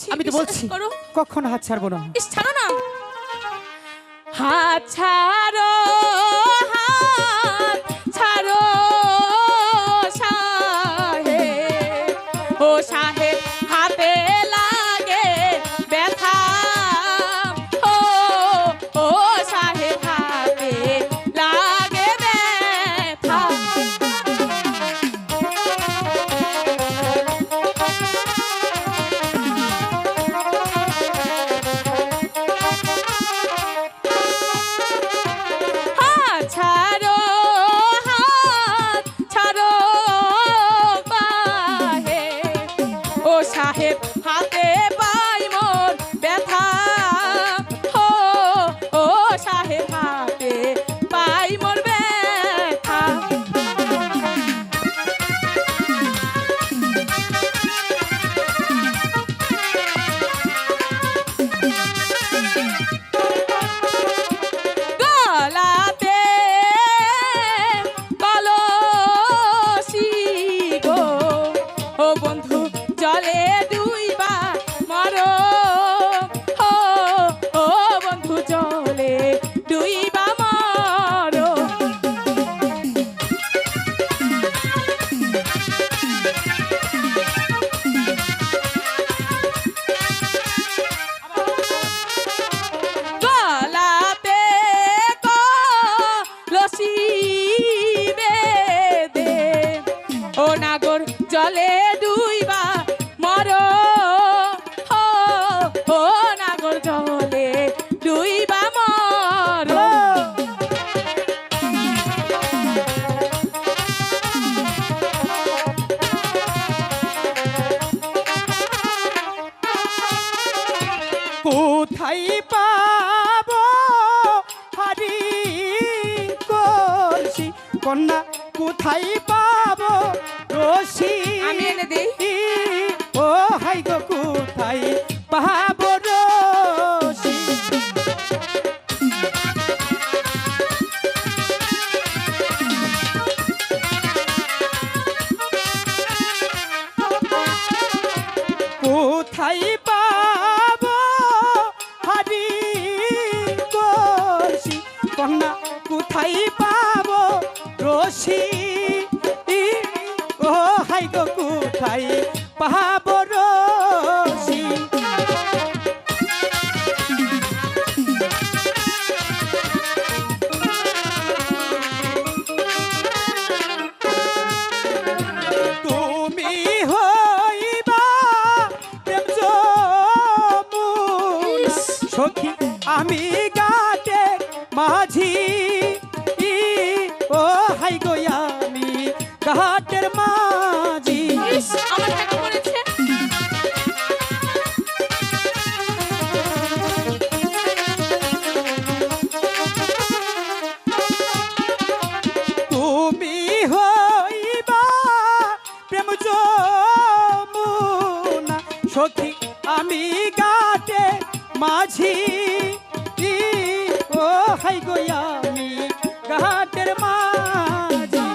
বলছি, আমি তো বলছি করো। কখনো হাত ছাড়বো না। ইস, ছাড়ো না, হাত ছাড়ো, হাত ছাড়ো সাহেব, ও সাহেব হাতে লাগে ব্যথা, ও ও সাহেব হাতে লাগে ব্যথা। হাত ছাড়ো, হাত ছাড়ো বাহেব, ও সাহেব হাতে পাই মোর ব্যথা, ও ও সাহেব হাতে পাই মোর ব্যথা। গলাতে কলসি গো, ও বন্ধু জলে ডুইবা মরো, ও ও বন্ধু জলে ডুইবা মরো। গলাতে কলসি বেঁধে, ও নাগর জলে ডুইবা মরো, ও ও নাগর জলে ডুইবা মরো। কোথায় পাবো হারি কলসি কন্যা, কোথায় পাবো রশি? আমি এনে দিই। ও হাই গো কোথায় পাবো রশি? কোথায় পাবো হারি কলসি কন্যা, কোথায় পাবো রশি? ও হাই গো কোথায় পাবো রশি? তুমি হইবা প্রেম যমুনা সখী, আমি গাটে মাঝি, ও হাই গো আমি ঘাটের মাঝি। ইস, আমার টাকা পড়েছে। তুমি হইবা প্রেম যমুনা সখী, আমি গাটে মাঝি, ও হাই গো আমি ঘাটের মাঝি।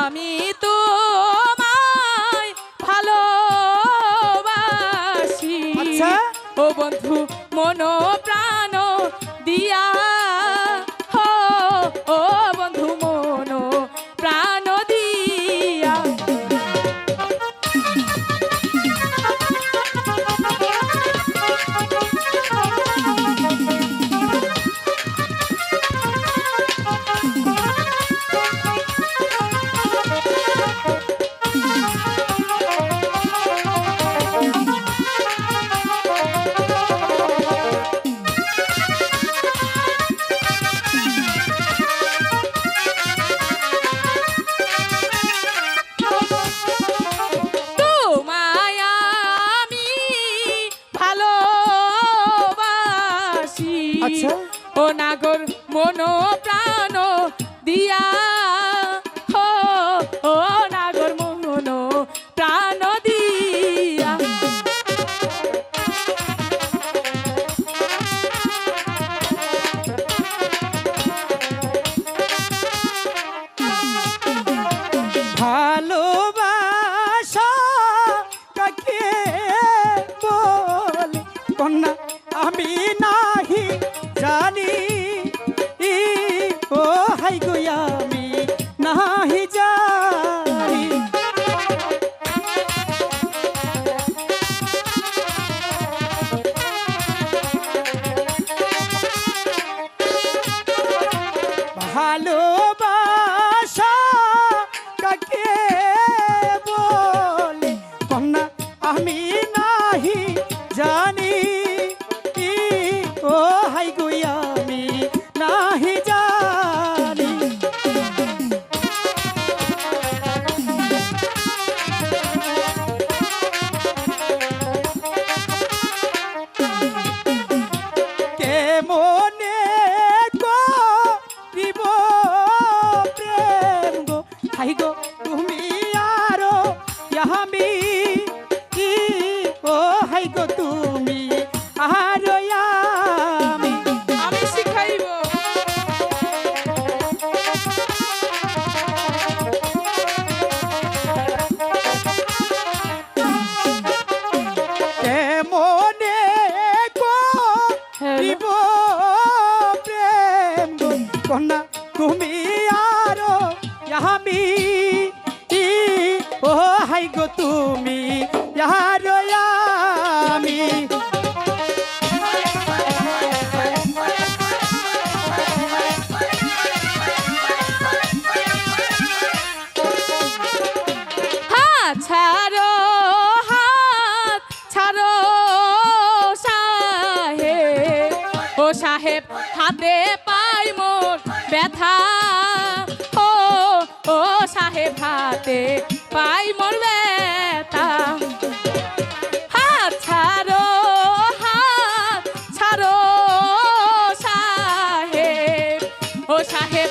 আমি তোমায় ভালোবাসি, আচ্ছা। ও বন্ধু মন প্রাণ দিয়া, ও বন্ধু মন প্রাণ দিয়া। আচ্ছা ও নাগর মন প্রাণ দিয়া হো ও নাগর মন প্রাণ দিয়া আমি ও হাই গো তুমি আর আমি আমি শিখাইব কেমনে করিব প্রেম গো কন্যা তুমি আর আমি ও হাই গো তুমি আর আমি হাত ছাড়ো হাত ছাড়ো সাহেব ও সাহেব হাতে পাই মোর ব্যথা ও ও সাহেব হাতে পাই মোর ব্যথা হাত ছাড়ো সাহেব ও সাহেব